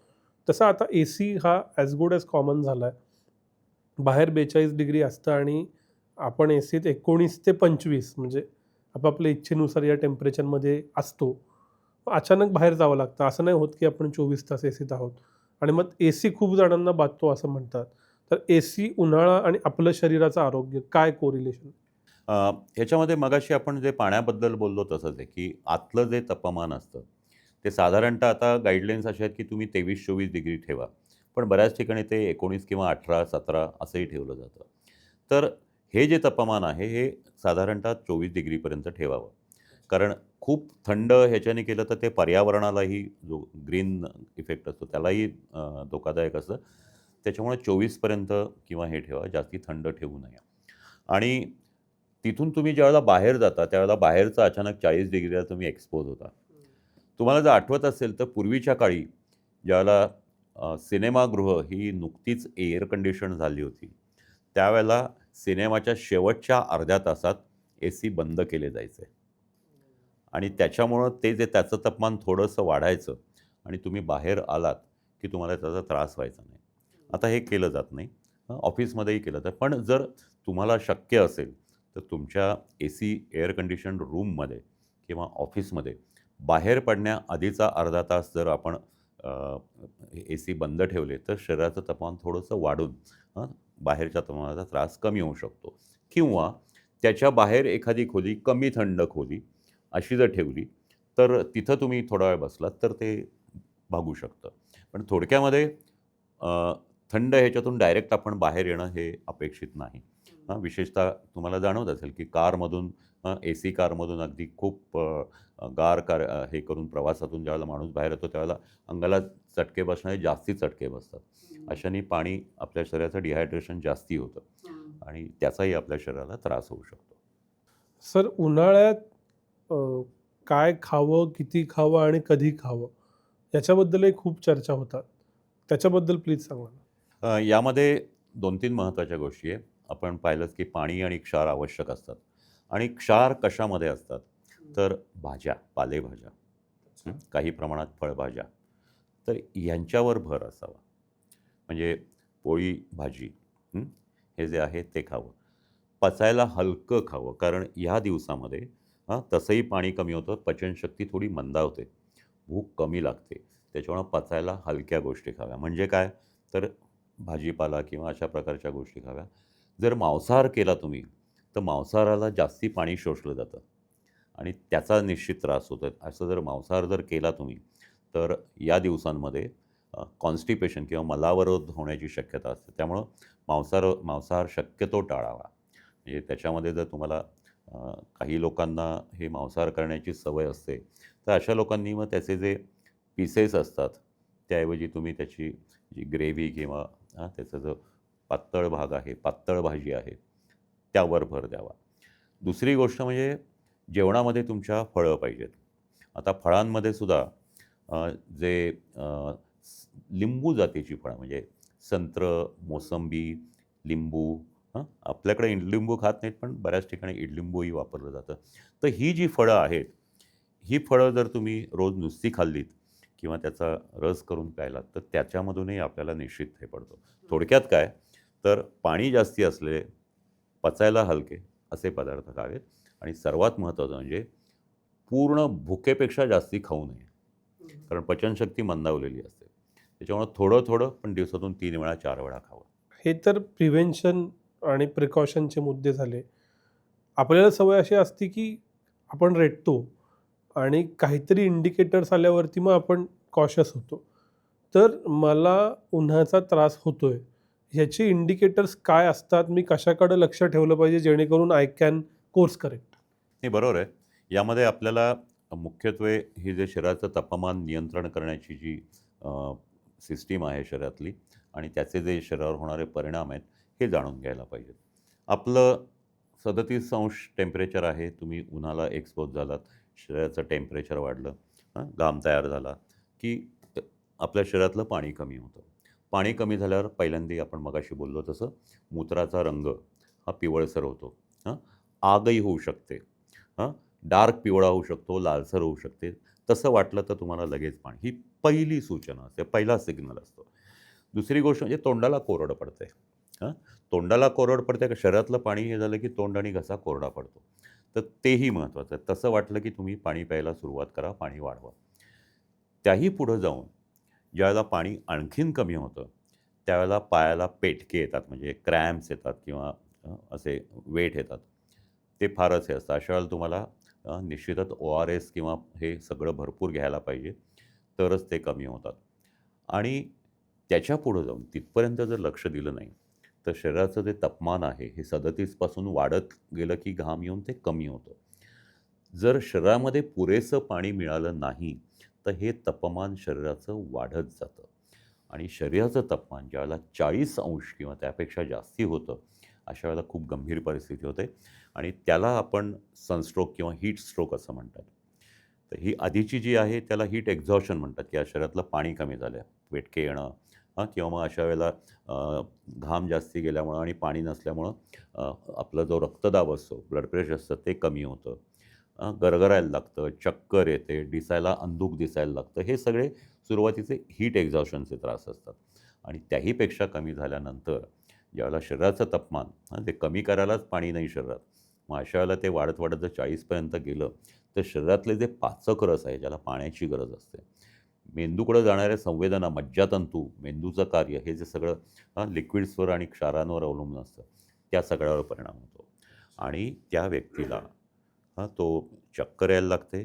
तसं आता AC हा ॲज गुड ॲज कॉमन झाला आहे. बाहेर 42 डिग्री असतं आणि आपण ACत 19 ते 25 म्हणजे आपापल्या इच्छेनुसार या टेम्परेचरमध्ये असतो. मग अचानक बाहेर जावं लागतं. असं नाही होत की आपण 24 तास ACत आहोत आणि मग AC खूप जणांना बाधतो असं म्हणतात. तर AC, उन्हाळा आणि आपलं शरीराचं आरोग्य काय कोरिलेशन? अ, ह्याच्यामध्ये मगाशी आपण जे पाण्याबद्दल बोललो तसंच आहे, की आतलं जे तापमान असतं, ते साधारणतः आता गाईडलाईन्स अशा आहेत, की तुम्ही 23-24 डिग्री ठेवा. पण बऱ्याच ठिकाणी ते 19 किंवा 18-17 असंही ठेवलं जातं. तर हे जे तापमान आहे, हे साधारणतः 24 डिग्रीपर्यंत ठेवावं. कारण खूप थंड ह्याच्याने केलं तर ते पर्यावरणालाही जो ग्रीन इफेक्ट असतो त्यालाही धोकादायक असतं. त्याच्यामुळे 24 पर्यंत किंवा हे ठेवा, जास्ती थंड ठेवू नये. आणि तिथून तुम्ही ज्यावेळेला बाहेर जाता, त्यावेळेला बाहेरचं अचानक 40 डिग्रीला तुम्ही एक्सपोज होता. तुम्हाला जर आठवत असेल तर पूर्वीच्या काळी ज्यावेळेला सिनेमागृह ही नुकतीच एअर कंडिशन झाली होती. त्यावेळेला सिनेमाच्या शेवटच्या अर्ध्या तासात एसी बंद केले जायचे. आणि त्याच्यामुळं ते जे त्याचं तापमान थोडंसं वाढायचं आणि तुम्ही बाहेर आलात, की तुम्हाला त्याचा त्रास व्हायचा नाही. आता हे केलं जात नाही. ऑफिसमध्येही केलं जातं. पण जर तुम्हाला शक्य असेल, तर तुमच्या एसी एअर कंडिशन्ड रूममध्ये किंवा ऑफिसमध्ये बाहेर पडण्याआधीचा अर्धा तास जर आपण एसी बंद ठेवले, तर शरीराचं तापमान थोडंसं वाढून बाहेरच्या तापमानाचा त्रास कमी होऊ शकतो. किंवा त्याच्या बाहेर एखादी खोली, कमी थंड खोली अशी जर ठेवली, तर तिथं तुम्ही थोडा वेळ बसलात, तर ते भागू शकतं. पण थोडक्यामध्ये अ, थंड ह्याच्यातून डायरेक्ट आपण बाहेर येणं हे अपेक्षित नाही. विशेषतः तुम्हाला जाणवत असेल, की कारमधून एसी कारमधून अगदी खूप गार हे करून प्रवासातून ज्यावेळेला माणूस बाहेर येतो, त्यावेळेला अंगाला चटके बसणारे जास्ती चटके बसतात. अशाने पाणी आपल्या शरीराचं डिहायड्रेशन जास्ती होतं आणि त्याचाही आपल्या शरीराला त्रास होऊ शकतो. सर, उन्हाळ्यात अ, काय खावं, किती खावं आणि कधी खावं याच्याबद्दलही खूप चर्चा होतात. त्याच्याबद्दल प्लीज सांगा ना? यामध्ये 2-3 महत्त्वाच्या गोष्टी आहे. आपण पाहिलंच की पाणी आणि क्षार आवश्यक असतात आणि क्षार कशामध्ये असतात? तर भाज्या, पालेभाज्या, काही प्रमाणात फळभाज्या. तर ह्यांच्यावर भर असावा. म्हणजे पोळी भाजी, हं, हे जे आहे ते खावं. पचायला हलकं खावं. कारण ह्या दिवसामध्ये तसंही पाणी कमी होतं, पचनशक्ती थोडी मंदावते. भूक कमी लागते. त्याच्यामुळं पचायला हलक्या गोष्टी खाव्या. म्हणजे काय? तर भाजीपाला किंवा अशा प्रकारच्या गोष्टी खाव्या. जर मांसाहार केला तुम्ही, तर मांसाहाराला जास्ती पाणी शोषलं जातं आणि त्याचा निश्चित त्रास होतो. असं जर मांसाहार जर केला तुम्ही, तर या दिवसांमध्ये कॉन्स्टिपेशन किंवा मलावरोध होण्याची शक्यता असते. त्यामुळं मांसाहार शक्यतो टाळावा. म्हणजे त्याच्यामध्ये जर तुम्हाला अ, काही लोकांना हे मांसाहार करण्याची सवय असते, तर अशा लोकांनी मग त्याचे जे पीसेस असतात, त्याऐवजी तुम्ही त्याची जी ग्रेव्ही किंवा त्याचा जो पातळ भाग आहे, पातळ भाजी आहे, त्यावर भर द्यावा. दुसरी गोष्ट म्हणजे जेवणामध्ये तुमच्या फळं पाहिजेत. आता फळांमध्ये सुद्धा जे लिंबू जातीची फळं म्हणजे संत्रं, मोसंबी, लिंबू, आपल्याकडे इडलिंबू खात नाहीत, पण बऱ्याच ठिकाणी इडलिंबूही वापरलं जातं. तर ही जी फळं आहेत, ही फळं जर तुम्ही रोज नुसती खाल्लीत किंवा त्याचा रस करून प्यायलात, तर त्याच्यामधूनही आपल्याला निश्चित हे पडतो. थोडक्यात काय, तर पाणी जास्ती असलेले, पचायला हलके असे पदार्थ खावेत आणि सर्वात महत्त्वाचं म्हणजे पूर्ण भुकेपेक्षा जास्ती खाऊ नये. कारण पचनशक्ती मंदावलेली असते. त्याच्यामुळं थोडं-थोडं पण दिवसातून 3 वेळा, 4 वेळा खावं. हे तर प्रिव्हेन्शन आणि प्रिकॉशनचे मुद्दे झाले. आपल्याला सवय अशी असते, की आपण रेटतो आणि काहीतरी इंडिकेटर्स आल्यावरती मग आपण कॉशियस होतो. तर मला उन्हाचा त्रास होतोय, ह्याचे इंडिकेटर्स काय असतात? मी कशाकडे लक्ष ठेवलं पाहिजे जेणेकरून आय कॅन कोर्स करेक्ट? नाही, बरोबर आहे. यामध्ये आपल्याला मुख्यत्वे हे जे शरीराचं तापमान नियंत्रण करण्याची जी सिस्टीम आहे शरीरातली आणि त्याचे जे शरीरावर होणारे परिणाम आहेत, हे जाणून घ्यायला पाहिजेत. आपलं 37° टेम्परेचर आहे. तुम्ही उन्हाला एक्सपोज झालात, शरीराचं टेम्परेचर वाढलं, घाम तयार झाला, की आपल्या शरीरातलं पाणी कमी होतं. पाणी कमी झाल्यावर पहिल्यांदा आपण मगाशी बोललो तसं मूत्राचा रंग हा पिवळसर होतो. आगही होऊ शकते. हां, डार्क पिवळा होऊ शकतो, लालसर होऊ शकते. तसं वाटलं तर तुम्हाला लगेच पाणी. ही पहिली सूचना असते, पहिला सिग्नल असतो. दुसरी गोष्ट म्हणजे तोंडाला कोरडं पडतंय. हां, तोंडाला कोरड पडते का शरीरातलं पाणी हे झालं की तोंड आणि घसा कोरडा पडतो. तर तेही महत्त्वाचं आहे. तसं वाटलं की तुम्ही पाणी प्यायला सुरुवात करा, पाणी वाढवा. त्याही पुढं जाऊन ज्यावेळेला पाणी आणखीन कमी होतं, त्यावेळेला पायाला पेटके येतात म्हणजे क्रॅम्प्स येतात किंवा असे वेट येतात. ते फारच हे असतं. अशा वेळेला तुम्हाला निश्चितच ORS किंवा हे सगळं भरपूर घ्यायला पाहिजे, तरच ते कमी होतात. आणि त्याच्यापुढं जाऊन तिथपर्यंत जर लक्ष दिलं नाही, तर शरीराचं जे तापमान आहे, हे 37 पासून वाढत गेलं की घाम येऊन ते कमी होतं. जर शरीरामध्ये पुरेसं पाणी मिळालं नाही, तर हे तापमान शरीराचं वाढत जातं. आणि शरीराचं तापमान ज्यावेळेला 40° किंवा त्यापेक्षा जास्ती होतं, अशा वेळेला खूप गंभीर परिस्थिती होते आणि त्याला आपण सनस्ट्रोक किंवा हीट स्ट्रोक असं म्हणतात. तर ही आधीची जी आहे त्याला हीट एक्झॉशन म्हणतात, की या शरीरातलं पाणी कमी झालं, वेटके येणं किंवा मग अशा वेळेला घाम जास्ती गेल्यामुळं आणि पाणी नसल्यामुळं आपला जो रक्तदाब असतो, ब्लड प्रेशर असतं ते कमी होतं. गरगरायला लागतं, चक्कर येते, दिसायला अंधुक दिसायला लागतं. हे सगळे सुरुवातीचे हीट एक्झॉशनचे त्रास असतात. आणि त्याहीपेक्षा कमी झाल्यानंतर ज्यावेळेला शरीराचं तापमान ते कमी करायलाच पाणी नाही शरीरात. मग अशा वेळेला ते वाढत वाढत जर 40पर्यंत गेलं, तर शरीरातले जे पाचक रस आहे, ज्याला पाण्याची गरज असते, मेंदूकडे जाणाऱ्या संवेदना, मज्जातंतू, मेंदूचं कार्य, हे जे सगळं लिक्विड्सवर आणि क्षारांवर अवलंबून असतं, त्या सगळ्यावर परिणाम होतो. आणि त्या व्यक्तीला तो चक्कर यायला लागते,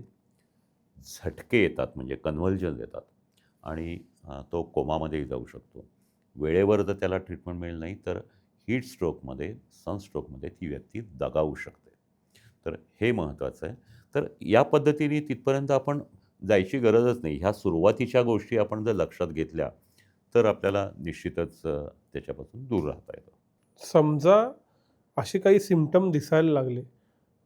झटके येतात म्हणजे कन्व्हल्जन्स येतात आणि तो कोमामध्येही जाऊ शकतो. वेळेवर जर त्याला ट्रीटमेंट मिळाली नाही, तर हीट स्ट्रोकमध्ये, सनस्ट्रोकमध्ये ती व्यक्ती दगावू शकते. तर हे महत्त्वाचं आहे. तर या पद्धतीने तिथपर्यंत आपण जायची गरजच नाही. ह्या सुरुवातीच्या गोष्टी आपण जर लक्षात घेतल्या, तर आपल्याला निश्चितच त्याच्यापासून दूर राहता येतं. समजा असे काही सिम्प्टम दिसायला लागले,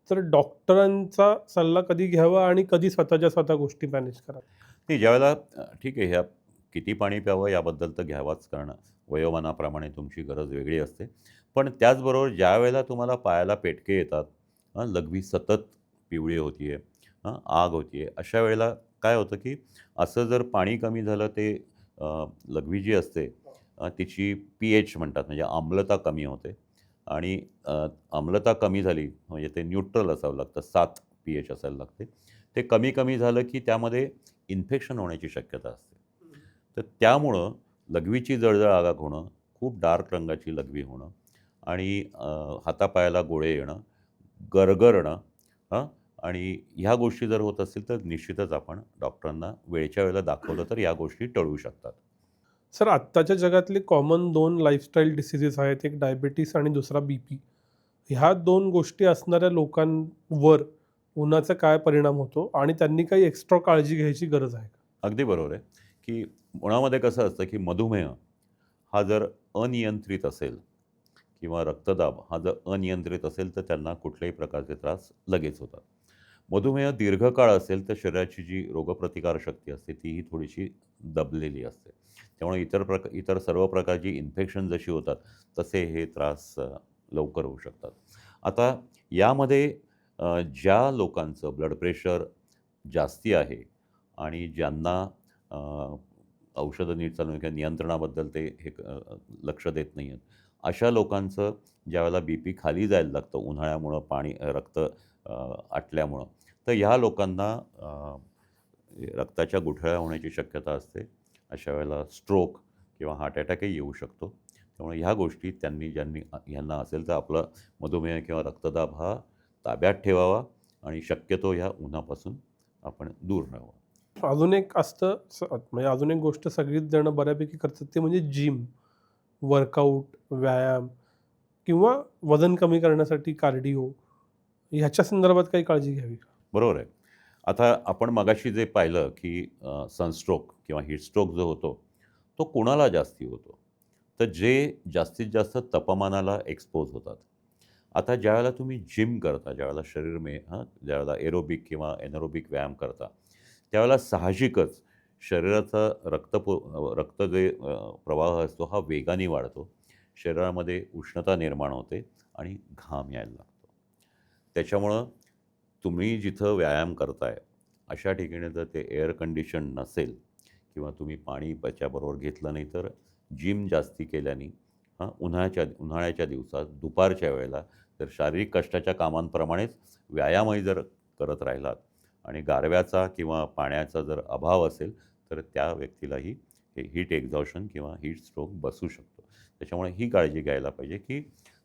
तर डॉक्टरांचा सल्ला कधी घ्यावा आणि कधी स्वतःच्या स्वतः गोष्टी मॅनेज कराव्या? नाही, ज्यावेळेला ठीक आहे, ह्या किती पाणी प्यावं याबद्दल तर घ्यावाच, कारण वयोमानाप्रमाणे तुमची गरज वेगळी असते. पण त्याचबरोबर ज्यावेळेला तुम्हाला पायाला पेटके येतात, लघवी सतत पिवळी होती आहे, आग होती आहे, अशा वेळेला काय होतं, की असं जर पाणी कमी झालं, ते लघवी जी असते तिची pH म्हणतात, म्हणजे आम्लता कमी होते. आणि आम्लता कमी झाली म्हणजे ते न्यूट्रल असावं लागतं, 7 pH असायला लागते. ते कमी कमी झालं की त्यामध्ये इन्फेक्शन होण्याची शक्यता असते. तर त्यामुळं लघवीची जळजळ, आगाग होणं, खूप डार्क रंगाची लघवी होणं आणि हातापायाला गोळे येणं, गरगरणं, हां, आणि ह्या गोष्टी जर होत असतील, तर निश्चितच आपण डॉक्टरांना वेळच्या वेळेला दाखवलं तर या गोष्टी टळू शकतात. सर, आत्ताच्या जगातले कॉमन 2 लाईफस्टाईल डिसीजेस आहेत. एक डायबिटीस आणि दुसरा बीपी. ह्या 2 गोष्टी असणाऱ्या लोकांवर उन्हाचा काय परिणाम होतो आणि त्यांनी काही एक्स्ट्रा काळजी घ्यायची गरज आहे का? अगदी बरोबर आहे, की मुळामध्ये कसं असतं, की मधुमेह हा जर अनियंत्रित असेल किंवा रक्तदाब हा जर अनियंत्रित असेल, तर त्यांना कुठल्याही प्रकारचे त्रास लगेच होतात. मधुमेह दीर्घकाळ असेल, तर शरीराची जी रोगप्रतिकारशक्ती असते, तीही थोडीशी दबलेली असते. त्यामुळे इतर सर्व प्रकारची इन्फेक्शन जशी होतात, तसे हे त्रास लवकर होऊ शकतात. आता यामध्ये ज्या लोकांचं ब्लड प्रेशर जास्ती आहे आणि ज्यांना अ, औषधं नीट चालू किंवा नियंत्रणाबद्दल ते लक्ष देत नाही आहेत, अशा लोकांचं ज्यावेळेला BP खाली जायला लागतं उन्हाळ्यामुळं, रक्त आटल्यामुळं, तर ह्या लोकांना रक्ताच्या गुठळ्या होण्याची शक्यता असते. अशा वेळेला स्ट्रोक किंवा हार्ट अटॅकही येऊ शकतो. त्यामुळे ह्या गोष्टी ह्यांना असेल तर आपला मधुमेह किंवा रक्तदाब हा ताब्यात ठेवावा आणि शक्यतो ह्या उन्हापासून आपण दूर राहावं. अजून एक असतं म्हणजे अजून एक गोष्ट सगळीच जण बऱ्यापैकी करतात ते म्हणजे जिम, वर्कआउट, व्यायाम किंवा वजन कमी करण्यासाठी कार्डिओ ह्याच्या संदर्भात काही काळजी घ्यावी का? बरोबर आहे. आता आपण मगाशी जे पाहिलं, की सनस्ट्रोक किंवा हीट स्ट्रोक जो होतो, तो कुणाला जास्ती होतो? तर जे जास्तीत जास्त तापमानाला एक्सपोज होतात. आता ज्यावेळेला तुम्ही जिम करता, ज्यावेळेला ज्यावेळेला एरोबिक किंवा एनारोबिक व्यायाम करता, त्यावेळेला साहजिकच शरीराचा रक्त जे प्रवाह असतो हा वेगाने वाढतो. शरीरामध्ये उष्णता निर्माण होते आणि घाम यायला लागतो. त्याच्यामुळं तुम्ही जिथं व्यायाम करताय, अशा ठिकाणी जर ते एअर कंडिशन नसेल किंवा तुम्ही पाणी त्याच्याबरोबर घेतलं नाही, तर जिम जास्ती केल्याने उन्हाळ्याच्या दिवसात दुपारच्या वेळेला जर शारीरिक कष्टाच्या कामांप्रमाणेच व्यायामही जर करत राहिलात आणि गारव्याचा किंवा पाण्याचा जर अभाव असेल, तर त्या व्यक्तीलाही हे हीट एक्झॉशन किंवा हीट स्ट्रोक बसू शकतो. त्याच्यामुळे ही काळजी घ्यायला पाहिजे, की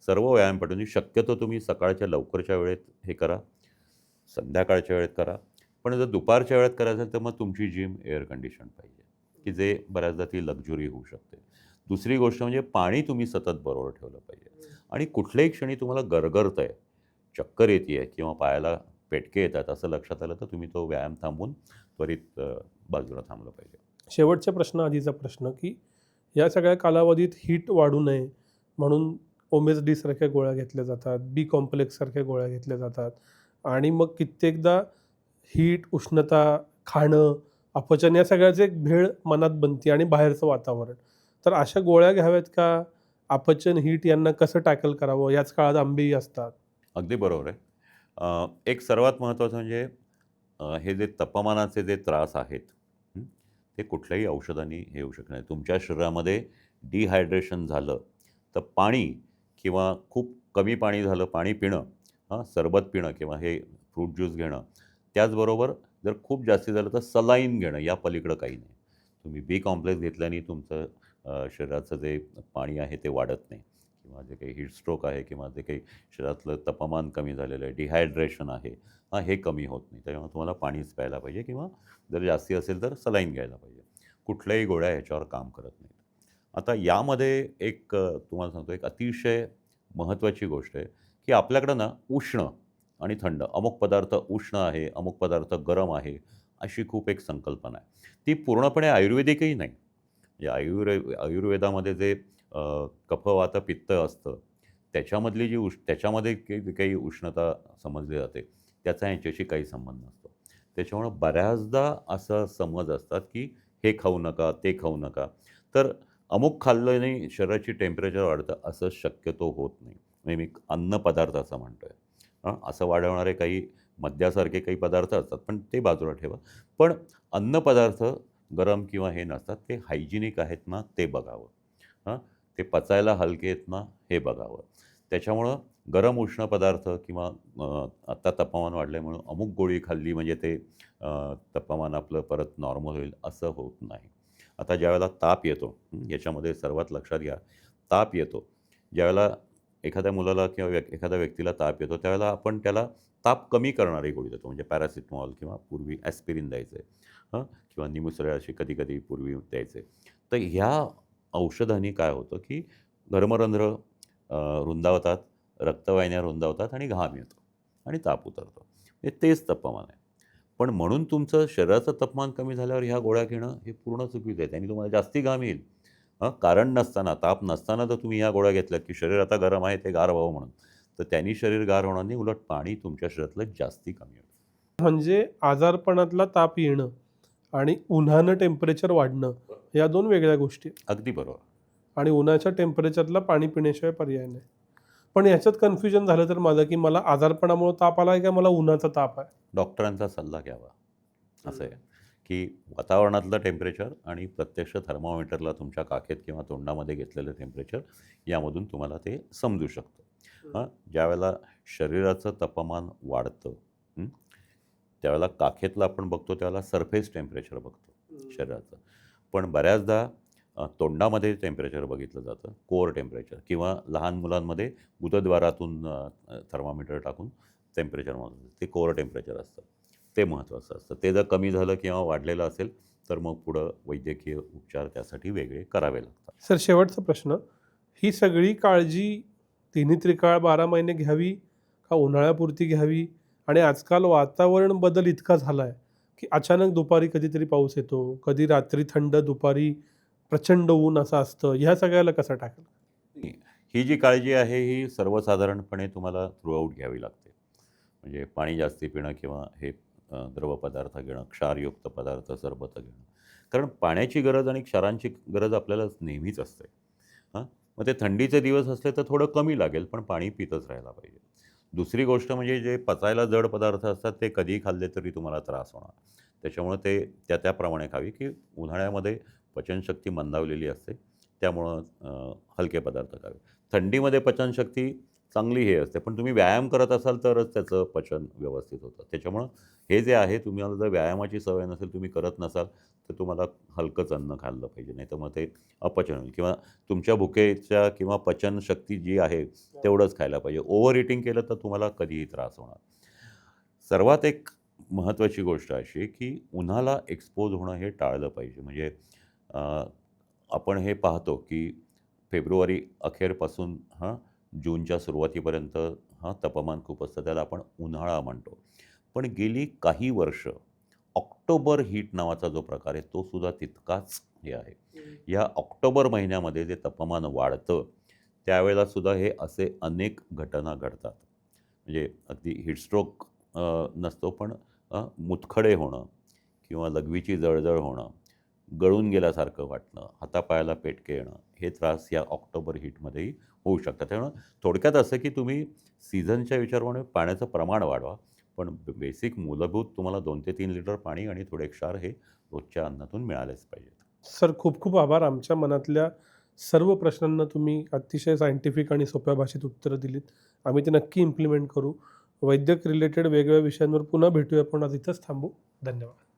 सर्व व्यायामपटूंनी शक्यतो तुम्ही सकाळच्या लवकरच्या वेळेत हे करा, संध्याकाळच्या वेळेत करा. पण जर दुपारच्या वेळेत करायचं असेल तर मग तुमची जिम एअर कंडिशन पाहिजे, की जे बऱ्याचदा ती लक्झरी होऊ शकते. दुसरी गोष्ट म्हणजे पाणी तुम्ही सतत बरोबर ठेवलं पाहिजे आणि कुठल्याही क्षणी तुम्हाला गरगरतंय, चक्कर येते किंवा पायाला पेटके येतात असं लक्षात आलं तर तुम्ही तो व्यायाम थांबवून त्वरित बाजूला थांबलं पाहिजे. शेवटचा प्रश्न, आधीचा प्रश्न, की या सगळ्या कालावधीत हीट वाढू नये म्हणून ओमेस डी सारख्या गोळ्या घेतल्या जातात, बी कॉम्प्लेक्स सारख्या गोळ्या घेतल्या जातात आणि मग कित्येकदा हीट, उष्णता, खाणं, अपचन या सगळ्याचं एक भेळ मनात बनते आणि बाहेरचं वातावरण. तर अशा गोळ्या घ्याव्यात का? अपचन, हीट यांना कसं टॅकल करावं? याच काळात आंबेही असतात. अगदी बरोबर आहे. एक सर्वात महत्त्वाचं म्हणजे हे जे तापमानाचे जे त्रास आहेत, हं, ते कुठल्याही औषधांनी हे होऊ शकत नाही. तुमच्या शरीरामध्ये डिहायड्रेशन झालं, तर पाणी किंवा खूप कमी पाणी झालं, पाणी पिणं, सरबत पिणं किंवा हे फ्रूट ज्यूस घेणं, त्याचबरोबर जर खूप जास्ती झालं तर सलाईन घेणं, या पलीकडं काही नाही. तुम्ही बी कॉम्प्लेक्स घेतल्याने तुमचं शरीराचं जे पाणी आहे ते वाढत नाही किंवा जे काही हीट स्ट्रोक आहे किंवा जे काही शरीरातलं तापमान कमी झालेलं आहे, डिहायड्रेशन आहे, हे कमी होत नाही. त्याच्यामुळे तुम्हाला पाणीच प्यायला पाहिजे किंवा जर जास्ती असेल तर सलाईन घ्यायला पाहिजे. कुठल्याही गोळ्या ह्याच्यावर काम करत नाहीत. आता यामध्ये एक तुम्हाला सांगतो, एक अतिशय महत्त्वाची गोष्ट आहे, की आपल्याकडं ना उष्ण आणि थंड, अमुक पदार्थ उष्ण आहे, अमुक पदार्थ गरम आहे, अशी खूप एक संकल्पना आहे. ती पूर्णपणे आयुर्वेदिकही नाही. म्हणजे आयुर्वेदामध्ये जे कफ, वात, पित्त असतं, त्याच्यामधली जी त्याच्यामध्ये जी काही उष्णता समजली जाते, त्याचा ह्याच्याशी काही संबंध नसतो. त्याच्यामुळं बऱ्याचदा असा समज असतात, की हे खाऊ नका, ते खाऊ नका. तर अमुक खाल्ल्याने शरीराची टेम्परेचर वाढतं, असं शक्यतो होत नाही. म्हणजे मी अन्नपदार्थ असं म्हणतोय. असं वाढवणारे काही मद्यासारखे काही पदार्थ असतात, पण ते बाजूला ठेवा. पण अन्नपदार्थ गरम किंवा हे नसतात, ते हायजिनिक आहेत ना, ते बघावं. हां, ते पचायला हलके आहेत ना, हे बघावं. त्याच्यामुळं गरम उष्ण पदार्थ किंवा आत्ता तापमान वाढल्यामुळं अमुक गोळी खाल्ली म्हणजे ते तापमान आपलं परत नॉर्मल होईल, असं होत नाही. आता ज्यावेळेला ताप येतो, याच्यामध्ये सर्वात लक्षात घ्या, ताप येतो. ज्यावेळेला एखाद्या मुलाला किंवा एखाद्या व्यक्तीला ताप येतो, त्यावेळेला आपण त्याला ताप कमी करणारी गोळी देतो. म्हणजे पॅरासिटामॉल किंवा पूर्वी ॲस्पिरिन द्यायचे, किंवा निमुसुळे अशी कधी-कधी पूर्वी द्यायचे. तर ह्या औषधांनी काय होतं, की धर्मरंध्र रुंदावतात, रक्तवाहिन्या रुंदावतात आणि घाम येतो आणि ताप उतरतो. हे तेच तापमान आहे. पण म्हणून तुमचं शरीराचं तापमान कमी झाल्यावर ह्या गोळ्या घेणं हे पूर्ण चुकीचं आहे. त्याने तुम्हाला जास्ती घाम येईल. कारण नसताना, ताप नसताना जर तुम्ही ह्या गोळ्या घेतल्यात, की शरीर आता गरम आहे, ते गार व्हावं म्हणून, तर त्यांनी शरीर गार होणार नाही. उलट पाणी तुमच्या शरीरातलं जास्ती कमी होईल. म्हणजे आजारपणातला ताप येणं आणि उन्हानं टेम्परेचर वाढणं, या 2 वेगळ्या गोष्टी आहेत. अगदी बरोबर. आणि उन्हाच्या टेम्परेचरला पाणी पिण्याशिवाय पर्याय नाही. पण ह्याच्यात कन्फ्युजन झालं तर माझं, की मला आजारपणामुळं ताप आला आहे का मला उन्हाचा ताप आहे? डॉक्टरांचा सल्ला घ्यावा. असं आहे, की वातावरणातलं टेम्परेचर आणि प्रत्यक्ष थर्मामीटरला तुमच्या काखेत किंवा तोंडामध्ये घेतलेलं टेम्परेचर, यामधून तुम्हाला ते समजू शकतं. ज्यावेळेला शरीराचं तापमान वाढतं, हं, त्यावेळेला काखेतलं आपण बघतो, त्यावेळेला सरफेस टेम्परेचर बघतो शरीराचं. पण बऱ्याचदा तोंडामध्ये टेम्परेचर बघितलं जातं, कोअर टेम्परेचर, किंवा लहान मुलांमध्ये गुदद्वारातून थर्मामीटर टाकून टेम्परेचर मोजलं, ते कोअर टेम्परेचर असतं. ते महत्त्वाचं असतं. ते जर कमी झालं किंवा वाढलेलं असेल, तर मग पुढं वैद्यकीय उपचार त्यासाठी वेगळे करावे लागतात. सर, शेवटचा प्रश्न, ही सगळी काळजी तिन्ही त्रिकाळ 12 महिने घ्यावी का उन्हाळ्यापुरती घ्यावी? आणि आजकाल वातावरण बदल इतका झाला आहे, की अचानक दुपारी कधीतरी पाऊस येतो, कधी रात्री थंड, दुपारी प्रचंड ऊन असं असतं. ह्या सगळ्याला कसं टॅकल? ही ही जी काळजी आहे, ही सर्वसाधारणपणे तुम्हाला थ्रूआउट घ्यावी लागते. म्हणजे पाणी जास्ती पिणं किंवा हे द्रव पदार्थ घेणं, क्षारयुक्त पदार्थ, सरबत घेणं. कारण पाण्याची गरज आणि क्षारांची गरज आपल्याला नेहमीच असते. हां, मग ते थंडीचे दिवस असले तर थोडं कमी लागेल, पण पाणी पितच राहायला पाहिजे. दुसरी गोष्ट म्हणजे जे पचायला जड पदार्थ असतात, ते कधीही खाल्ले तरी तुम्हाला त्रास होणार. त्याच्यामुळं ते त्याप्रमाणे खावी, की उन्हाळ्यामध्ये पचनशक्ती मंदावलेली असते. त्यामुळं हलके पदार्थ खावे. थंडीमध्ये पचनशक्ती चांगली हे असते, पण तुम्ही व्यायाम करत असाल तरच त्याचं पचन व्यवस्थित होतं. त्याच्यामुळं हे जे आहे, तुम्हाला जर व्यायामाची सवय नसेल, तुम्ही करत नसाल, तर तुम्हाला हलकंच अन्न खाल्लं पाहिजे, नाही तर मग ते अपचन होईल किंवा तुमच्या भुकेच्या किंवा पचनशक्ती जी आहे तेवढंच खायला पाहिजे. ओव्हर इटिंग केलं तर तुम्हाला कधीही त्रास होणार. सर्वात एक महत्त्वाची गोष्ट अशी की उन्हाला एक्सपोज होणं हे टाळलं पाहिजे. म्हणजे अ, आपण हे पाहतो की फेब्रुवारी अखेरपासून जूनच्या सुरुवातीपर्यंत तापमान खूप असतं. त्याला आपण उन्हाळा म्हणतो. पण गेली काही वर्ष ऑक्टोबर हीट नावाचा जो प्रकार आहे, तो सुद्धा तितकाच हे आहे. या ऑक्टोबर महिन्यामध्ये जे तापमान वाढतं, त्यावेळेला सुद्धा हे असे अनेक घटना घडतात. म्हणजे अगदी हीटस्ट्रोक नसतो, पण मुतखडे होणं किंवा लघवीची जळजळ होणं, गळून गेल्यासारखं वाटणं, हातापायाला पेटके येणं, हे त्रास या ऑक्टोबर हीटमध्येही होऊ शकतात. त्यामुळं थोडक्यात असं की तुम्ही सीझनच्या विचाराने पाण्याचं प्रमाण वाढवा, पण बेसिक मूलभूत तुम्हाला 2 ते 3 लिटर पाणी आणि थोडे क्षार हे रोजच्या अन्नातून मिळालेच पाहिजेत. सर, खूप खूप आभार. आमच्या मनातल्या सर्व प्रश्नांना तुम्ही अतिशय सायंटिफिक आणि सोप्या भाषेत उत्तरं दिलीत. आम्ही ते नक्की इम्प्लिमेंट करू. वैद्यक रिलेटेड वेगवेगळ्या विषयांवर पुन्हा भेटूया. पण आज इथंच थांबू. धन्यवाद.